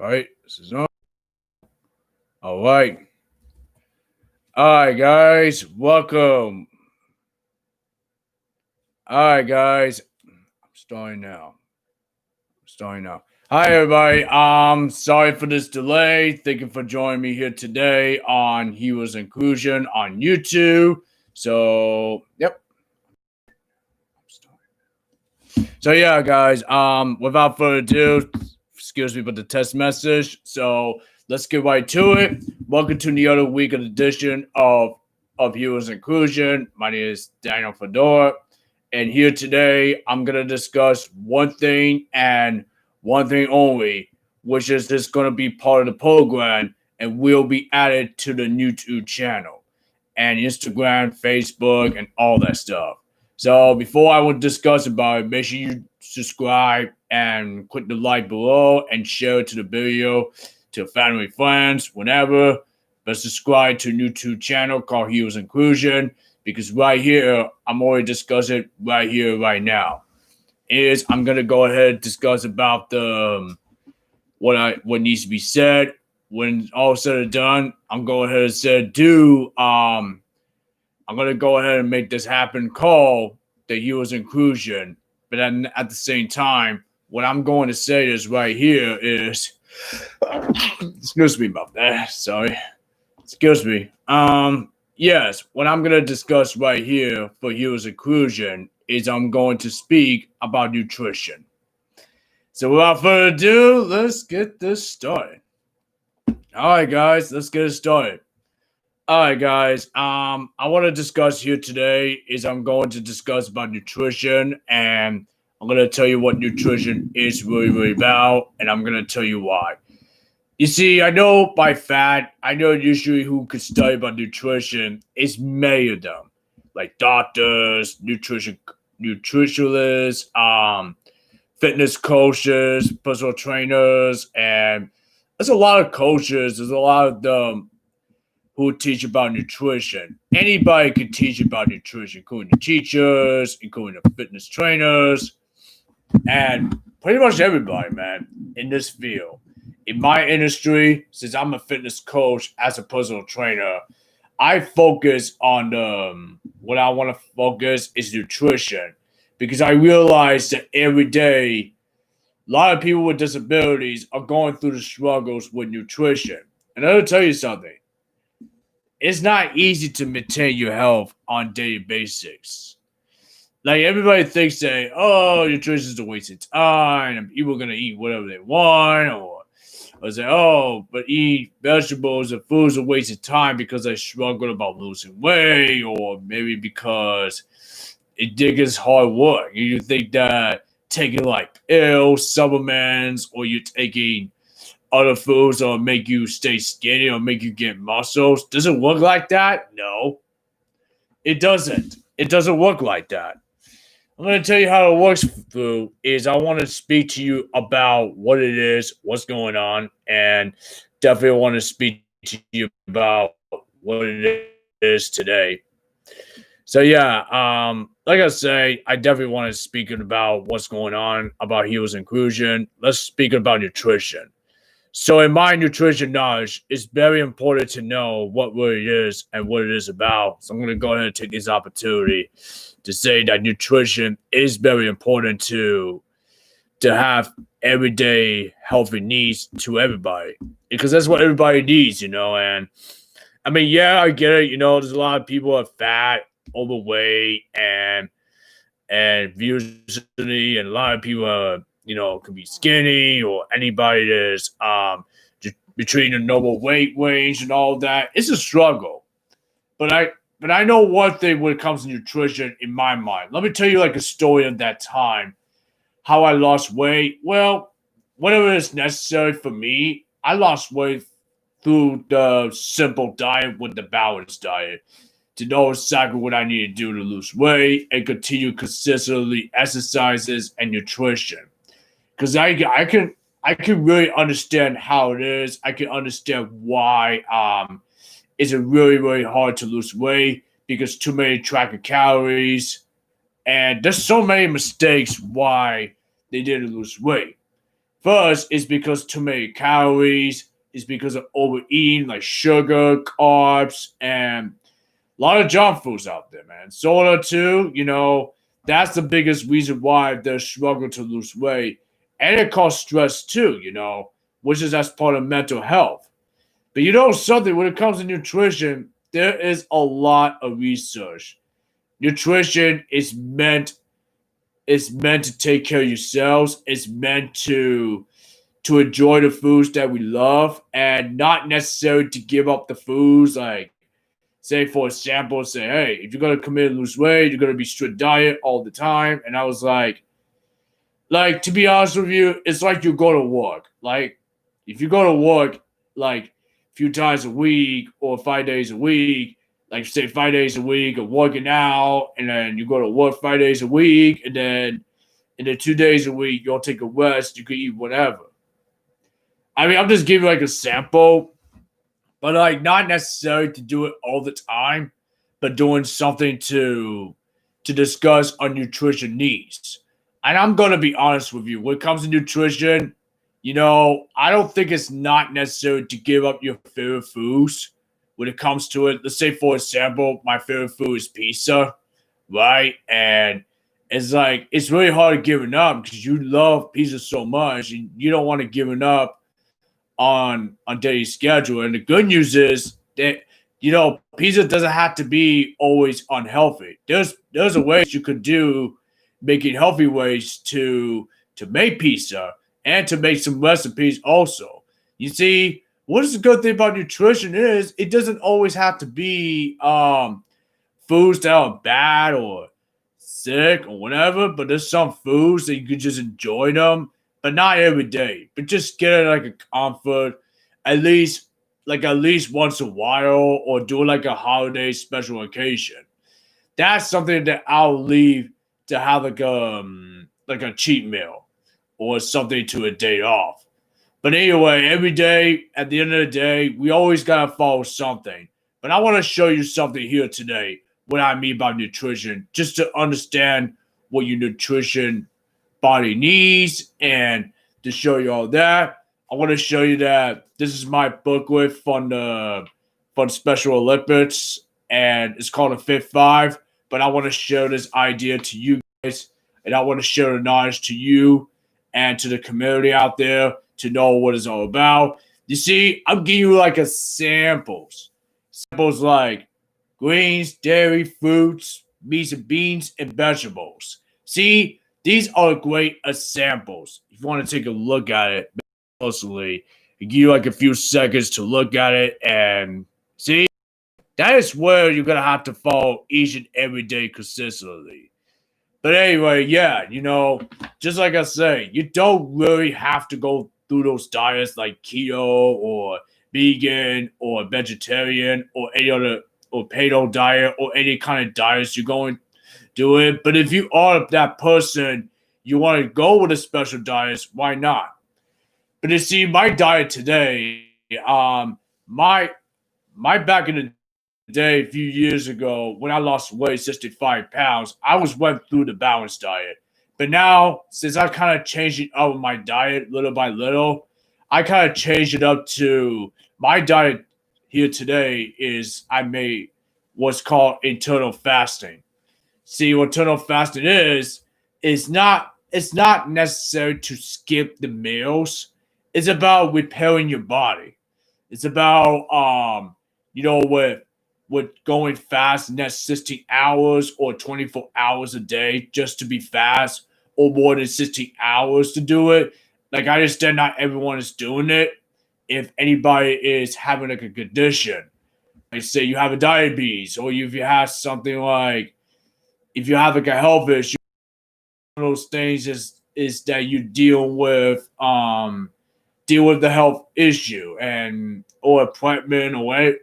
Right, this is on. All right. All right, guys. Welcome. All right, guys. I'm starting now. Hi, everybody. Sorry for this delay. Thank you for joining me here today on Heroes Inclusion on YouTube. So, yep. So yeah, guys. Without further ado, excuse me for the test message. So let's get right to it. Welcome to the other week of edition of Heroes Inclusion. My name is Daniel Fedora, and here today I'm gonna discuss one thing and one thing only, which is this gonna be part of the program and will be added to the YouTube channel and Instagram, Facebook, and all that stuff. So before I would discuss about it, make sure you subscribe and click the like below and share it to the video to family, friends, whenever. But subscribe to a YouTube channel called Heroes Inclusion because right here, I'm already discussing it right here, right now. I'm gonna go ahead and discuss about the what needs to be said. When all said and done, I'm going ahead and said I'm gonna go ahead and make this happen. Call the Heroes Inclusion, but then at the same time, what I'm going to say is right here is, excuse me about that. Sorry, excuse me. Yes, what I'm gonna discuss right here for Heroes Inclusion is I'm going to speak about nutrition. So without further ado, let's get this started. All right, guys, let's get it started. All right, guys. I want to discuss here today is I'm going to discuss about nutrition, and I'm going to tell you what nutrition is really about, and I'm going to tell you why. You see, I know by fact, I know usually who could study about nutrition is many of them, like doctors, nutritionalists, fitness coaches, personal trainers, and there's a lot of coaches. There's a lot of them who teach about nutrition. Anybody can teach about nutrition, including the teachers, including the fitness trainers, and pretty much everybody, man, in this field. In my industry, since I'm a fitness coach as a personal trainer, I focus on what I want to focus is nutrition because I realize that every day, a lot of people with disabilities are going through the struggles with nutrition. And I'll tell you something, it's not easy to maintain your health on daily basis. Like everybody thinks that, oh, nutrition is a waste of time, and people are gonna eat whatever they want, or say, oh, but eat vegetables and foods a waste of time because they struggle about losing weight, or maybe because it is hard work. You think that taking like pills, supplements, or you're taking other foods that'll make you stay skinny or make you get muscles. Does it work like that? No, it doesn't. It doesn't work like that. I'm going to tell you how it works through is I want to speak to you about what it is, what's going on, and definitely want to speak to you about what it is today. So yeah, like I say, I definitely want to speak about what's going on about Heroes Inclusion. Let's speak about nutrition. So, in my nutrition knowledge, it's very important to know what really it is and what it is about. So, I'm going to go ahead and take this opportunity to say that nutrition is very important to have everyday healthy needs to everybody because that's what everybody needs, And I mean, yeah, I get it. There's a lot of people who are fat, overweight, and usually, and a lot of people are can be skinny or anybody that is just between the normal weight range and all that. It's a struggle. But I know one thing when it comes to nutrition in my mind. Let me tell you like a story of that time, how I lost weight. Well, whatever is necessary for me, I lost weight through the simple diet with the balanced diet to know exactly what I need to do to lose weight and continue consistently exercises and nutrition because I can really understand how it is. I can understand why it's really hard to lose weight because too many track of calories and there's so many mistakes why they didn't lose weight. First, it's because too many calories. It's because of overeating, like sugar, carbs, and a lot of junk foods out there, man. Soda too, that's the biggest reason why they struggle to lose weight. And it causes stress too, which is as part of mental health. But something, when it comes to nutrition, there is a lot of research. Nutrition is meant to take care of yourselves. It's meant to enjoy the foods that we love and not necessarily to give up the foods like say for example, say, hey, if you're gonna commit lose weight, you're gonna be strict diet all the time. And I was like to be honest with you, it's like you go to work. Like if you go to work like a few times a week or 5 days a week, like say 5 days a week of working out, and then you go to work 5 days a week, and then 2 days a week you'll take a rest, you can eat whatever. I mean, I'm just giving like a sample, but like not necessary to do it all the time, but doing something to discuss our nutrition needs. And I'm gonna be honest with you, when it comes to nutrition, I don't think it's not necessary to give up your favorite foods when it comes to it. Let's say, for example, my favorite food is pizza, right? And it's like it's really hard to give it up because you love pizza so much and you don't want to give it up on daily schedule. And the good news is that pizza doesn't have to be always unhealthy. There's a ways you could do making healthy ways to make pizza and to make some recipes also. You see, what is the good thing about nutrition is it doesn't always have to be foods that are bad or sick or whatever, but there's some foods that you can just enjoy them, but not every day. But just get it like a comfort, at least at least once a while, or do like a holiday special occasion. That's something that I'll leave to have like a cheat meal or something to a day off. But anyway, every day at the end of the day, we always gotta follow something. But I want to show you something here today. What I mean by nutrition, just to understand what your nutrition body needs, and to show you all that, I want to show you that this is my booklet from Special Olympics, and it's called a Fit Five. But I want to share this idea to you guys, and I want to share the knowledge to you and to the community out there to know what it's all about. You see, I'm giving you like a samples like greens, dairy, fruits, meats and beans, and vegetables. See, these are great examples. If you want to take a look at it closely, I give you like a few seconds to look at it and see. That is where you're gonna have to follow each and every day consistently. But anyway, yeah, just like I say, you don't really have to go through those diets like keto or vegan or vegetarian or any other or paleo diet or any kind of diets you're going to do it. But if you are that person, you want to go with a special diet, why not? But you see, my diet today, my my back in the day, a few years ago, when I lost weight, 65 pounds, I was went through the balanced diet. But now, since I kind of changed it up with my diet little by little, I kind of changed it up to my diet here today is I made what's called internal fasting. See, what internal fasting is it's not necessary to skip the meals. It's about repairing your body. It's about with going fast next 16 hours or 24 hours a day just to be fast, or more than 16 hours to do it. Like I understand not everyone is doing it. If anybody is having like a condition, like say you have a diabetes, or if you have something like if you have like a health issue, one of those things is that you deal with the health issue and or appointment or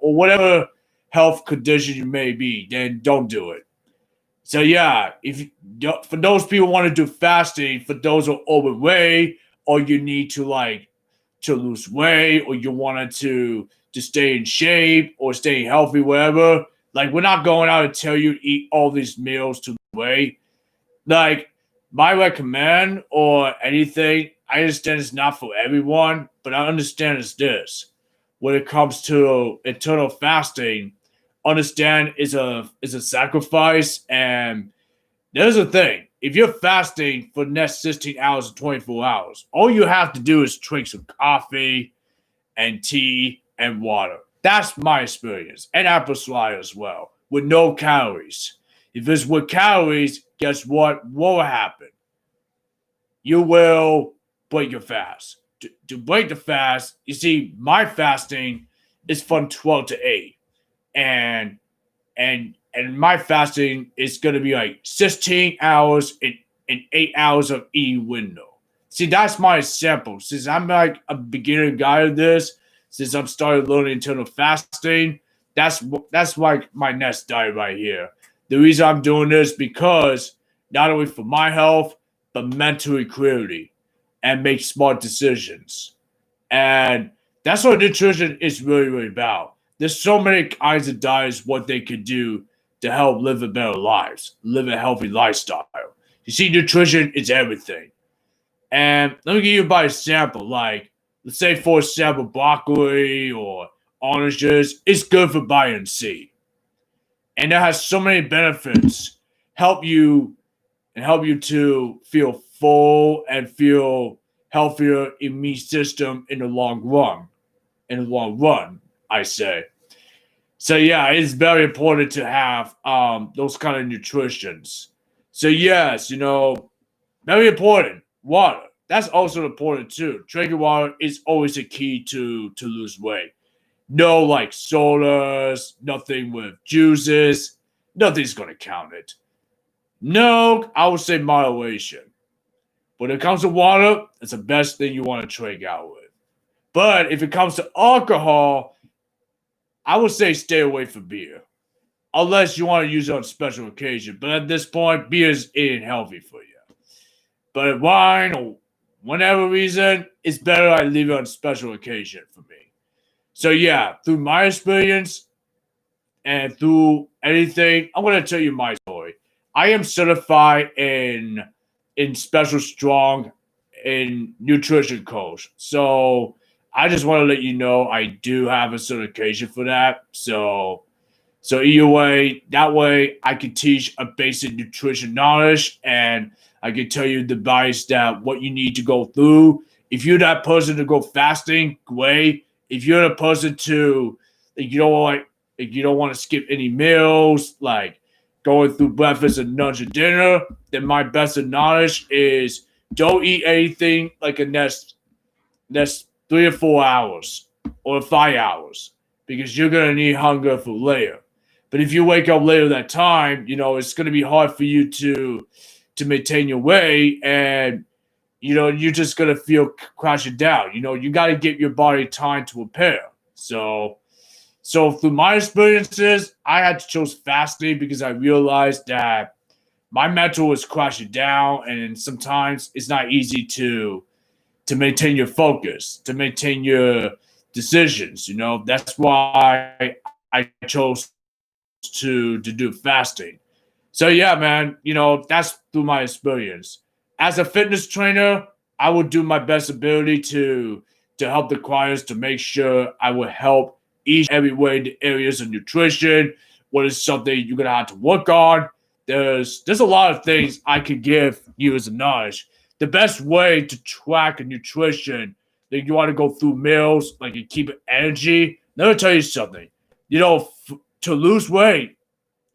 whatever health condition you may be, then don't do it. So yeah, if for those people who want to do fasting, for those who are overweight, or you need to lose weight, or you wanted to stay in shape or stay healthy, whatever. Like we're not going out and tell you to eat all these meals to lose weight. Like my recommend or anything, I understand it's not for everyone, but I understand it's this. When it comes to internal fasting, understand is a sacrifice. And there's a thing. If you're fasting for the next 16 hours or 24 hours, all you have to do is drink some coffee and tea and water. That's my experience. And apple cider as well, with no calories. If it's with calories, guess what will happen? You will break your fast. To break the fast, you see, my fasting is from 12 to 8. And my fasting is gonna be like 16 hours and 8 hours of eating window. See, that's my example. Since I'm like a beginner guy of this, since I'm started learning internal fasting, that's like my next diet right here. The reason I'm doing this because not only for my health, but mentally clarity and make smart decisions. And that's what nutrition is really, really about. There's so many kinds of diets, what they could do to help live a better lives, live a healthy lifestyle. You see, nutrition is everything. And let me give you by example, like let's say for example, broccoli or oranges, it's good for vitamin C. And it has so many benefits, help you help you to feel full and feel healthier immune system in the long run. In the long run, I say. So yeah, it's very important to have those kind of nutritions. So yes, very important. Water. That's also important too. Drinking water is always a key to lose weight. No like sodas, nothing with juices. Nothing's gonna count it. No, I would say moderation. When it comes to water, it's the best thing you want to drink out with. But if it comes to alcohol, I would say stay away from beer. Unless you want to use it on special occasion. But at this point, beer is ain't healthy for you. But wine or whatever reason, it's better I leave it on special occasion for me. So yeah, through my experience and through anything, I'm gonna tell you my story. I am certified in special strong in nutrition coach. So I just want to let you know I do have a certification for that. So either way, that way I can teach a basic nutrition knowledge and I can tell you the advice that what you need to go through. If you're that person to go fasting, great. If you're the person to like, you don't want to skip any meals, like going through breakfast and lunch and dinner, then my best of knowledge is don't eat anything like a next 3 or 4 hours or 5 hours because you're gonna need hunger for later. But if you wake up later that time, it's gonna be hard for you to maintain your weight and you're just gonna feel crashing down. You gotta give your body time to repair. So through my experiences, I had to choose fasting because I realized that my mental was crashing down and sometimes it's not easy to maintain your focus, to maintain your decisions. That's why I chose to do fasting. So yeah, man, that's through my experience. As a fitness trainer, I will do my best ability to help the clients to make sure I will help each and every way the areas of nutrition. What is something you're gonna have to work on? There's a lot of things I could give you as a knowledge. The best way to track a nutrition, like you want to go through meals, like you keep energy. Let me tell you something. To lose weight,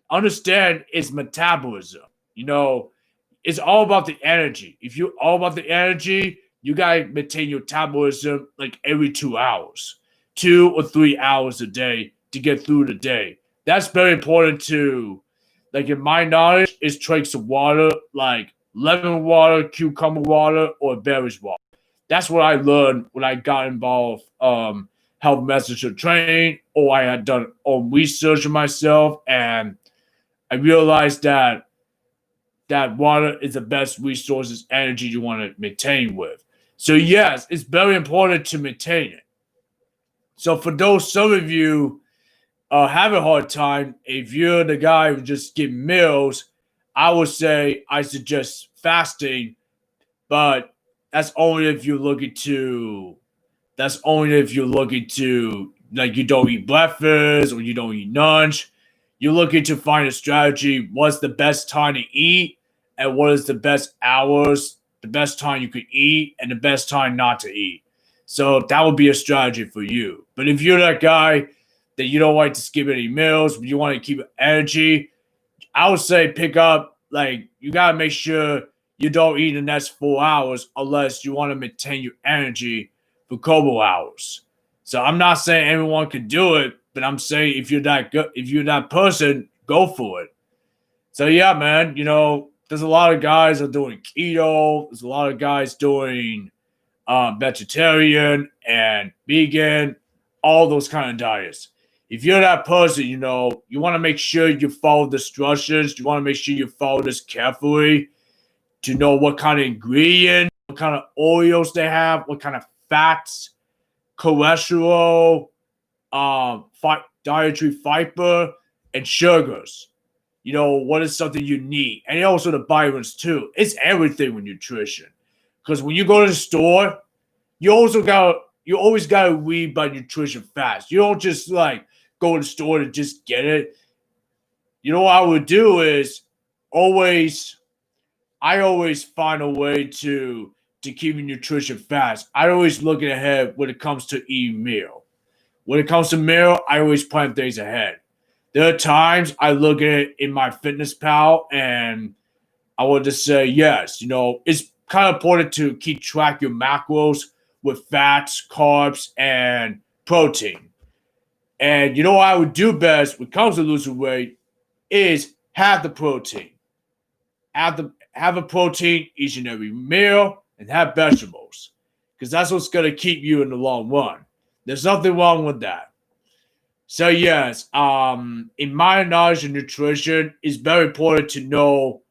understand it's metabolism. It's all about the energy. If you're all about the energy, you gotta maintain your metabolism like every 2 hours, 2 or 3 hours a day to get through the day. That's very important too. Like in my knowledge, is drink some water, like lemon water, cucumber water, or berries water. That's what I learned when I got involved health messenger training, or I had done own research on myself, and I realized that water is the best resources energy you want to maintain with. So yes, it's very important to maintain it. So for those some of you have a hard time, if you're the guy who just give meals, I would say I suggest fasting, but that's only if you're looking to. That's only if you're looking to, like, you don't eat breakfast or you don't eat lunch. You're looking to find a strategy. What's the best time to eat, and what is the best hours, the best time you could eat, and the best time not to eat. So that would be a strategy for you. But if you're that guy that you don't like to skip any meals, but you want to keep energy, I would say pick up, like, you got to make sure you don't eat in the next 4 hours unless you want to maintain your energy for a couple hours. So I'm not saying everyone can do it, but I'm saying if you're that good, if you're that person, go for it. So yeah, man, there's a lot of guys are doing keto. There's a lot of guys doing vegetarian and vegan, all those kind of diets. If you're that person, you want to make sure you follow the instructions. You want to make sure you follow this carefully to know what kind of ingredients, what kind of oils they have, what kind of fats, cholesterol, dietary fiber, and sugars. What is something you need. And also the vitamins too. It's everything with nutrition. Because when you go to the store, you always gotta read by nutrition facts. You don't just like go to the store to just get it. What I would do is I always find a way to keep your nutrition fast. I always look ahead when it comes to eating meal. When it comes to meal, I always plan things ahead. There are times I look at it in my fitness pal and I want to say, yes, it's kind of important to keep track of your macros with fats, carbs, and protein. And what I would do best when it comes to losing weight is have the protein. Have a protein each and every meal and have vegetables. Because that's what's going to keep you in the long run. There's nothing wrong with that. So yes, in my knowledge of nutrition, it's very important to know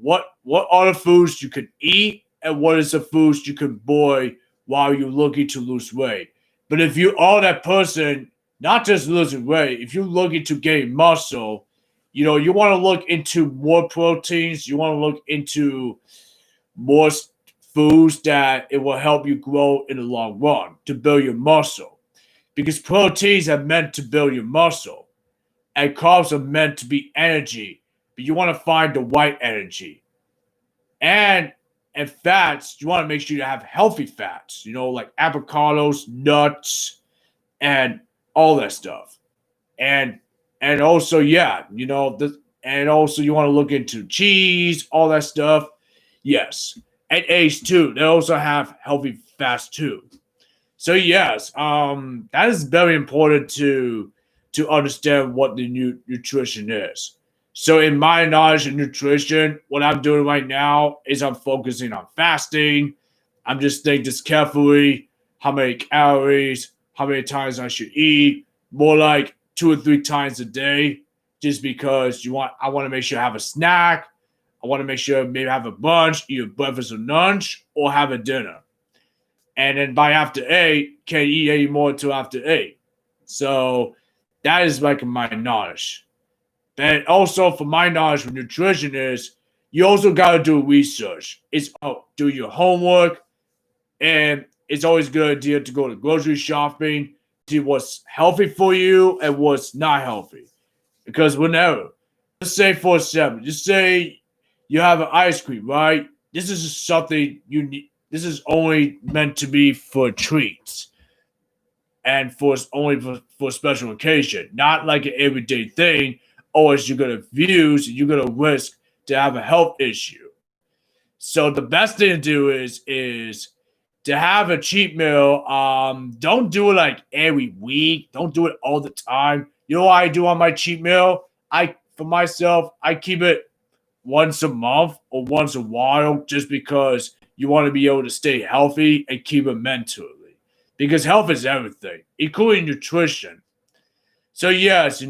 what are the foods you can eat and what is the foods you can avoid while you're looking to lose weight. But if you are that person, not just losing weight, if you're looking to gain muscle, you want to look into more proteins. You want to look into more foods that it will help you grow in the long run to build your muscle. Because proteins are meant to build your muscle, and carbs are meant to be energy. But you want to find the right energy, and fats. You want to make sure you have healthy fats. Like avocados, nuts, and all that stuff. And also, yeah, and also you want to look into cheese, all that stuff. Yes, and eggs too. They also have healthy fats too. So yes, that is very important to understand what the nutrition is. So in my knowledge of nutrition, what I'm doing right now is I'm focusing on fasting. I'm just thinking just carefully how many calories, how many times I should eat, more like 2 or 3 times a day, just because I want to make sure I have a snack. I want to make sure maybe have a brunch, either breakfast or lunch, or have a dinner. And then by after 8, can't eat any more until after 8. So that is like my knowledge. And also for my knowledge of nutrition is you also got to do research. It's do your homework, and it's always a good idea to go to grocery shopping, see what's healthy for you and what's not healthy. Because whenever, let's say for example, just say you have an ice cream, right? This is something you need. This is only meant to be for treats and for special occasion, not like an everyday thing. Or you're gonna abuse, you're gonna risk to have a health issue. So the best thing to do is to have a cheat meal. Don't do it like every week. Don't do it all the time. You know what I do on my cheat meal? For myself, I keep it once a month or once a while, just because you want to be able to stay healthy and keep it mentally. Because health is everything, including nutrition. So yes,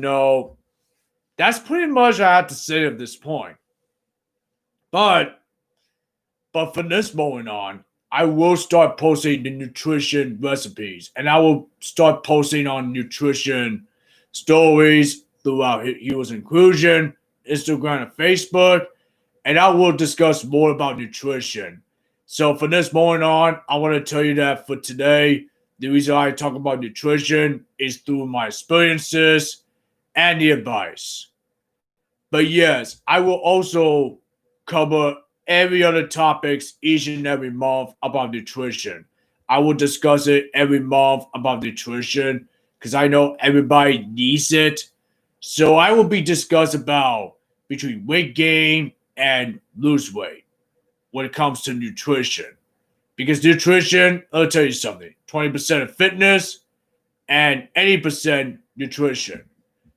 that's pretty much what I have to say at this point. But from this moment on, I will start posting the nutrition recipes, and I will start posting on nutrition stories throughout Heroes Inclusion, Instagram, and Facebook, and I will discuss more about nutrition. So from this moment on, I want to tell you that for today, the reason I talk about nutrition is through my experiences and the advice. But yes, I will also cover every other topics each and every month about nutrition. I will discuss it every month about nutrition because I know everybody needs it. So I will be discussing about between weight gain and lose weight when it comes to nutrition. Because nutrition, I'll tell you something, 20% of fitness and 80% nutrition.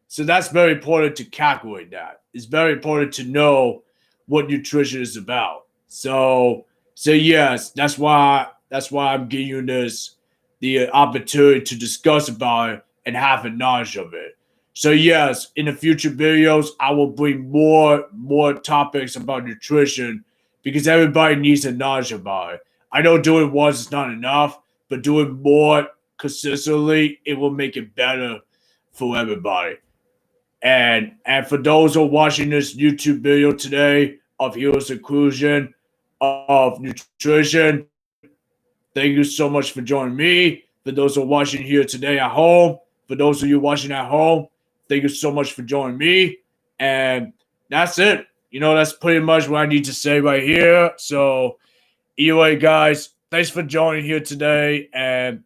So that's very important to calculate that. It's very important to know what nutrition is about. So yes, that's why I'm giving you this the opportunity to discuss about it and have a knowledge of it. So yes, in the future videos, I will bring more topics about nutrition because everybody needs a knowledge about it. I know doing once is not enough, but doing more consistently, it will make it better for everybody. And for those who are watching this YouTube video today of Hero's Inclusion of Nutrition, thank you so much for joining me. For those who are watching here today at home, for those of you watching at home, thank you so much for joining me. And that's it. That's pretty much what I need to say right here. So anyway, guys, thanks for joining here today. And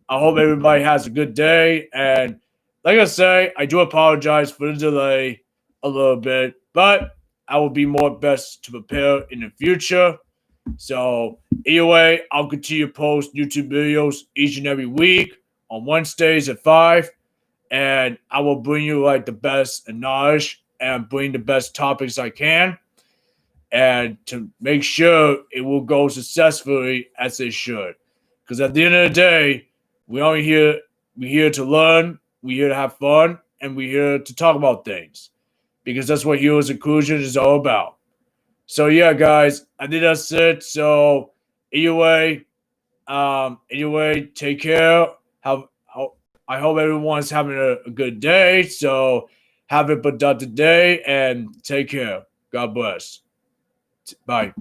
I hope everybody has a good day. And like I say, I do apologize for the delay a little bit, but I will be more best to prepare in the future. So anyway, I'll continue to post YouTube videos each and every week on Wednesdays at 5. And I will bring you like the best knowledge and bring the best topics I can. And to make sure it will go successfully as it should. Because at the end of the day, we're here to learn, we're here to have fun, and we're here to talk about things. Because that's what Heroes Inclusion is all about. So yeah, guys, I think that's it. So anyway, take care. I hope everyone's having a good day. So have a productive day and take care. God bless. Bye.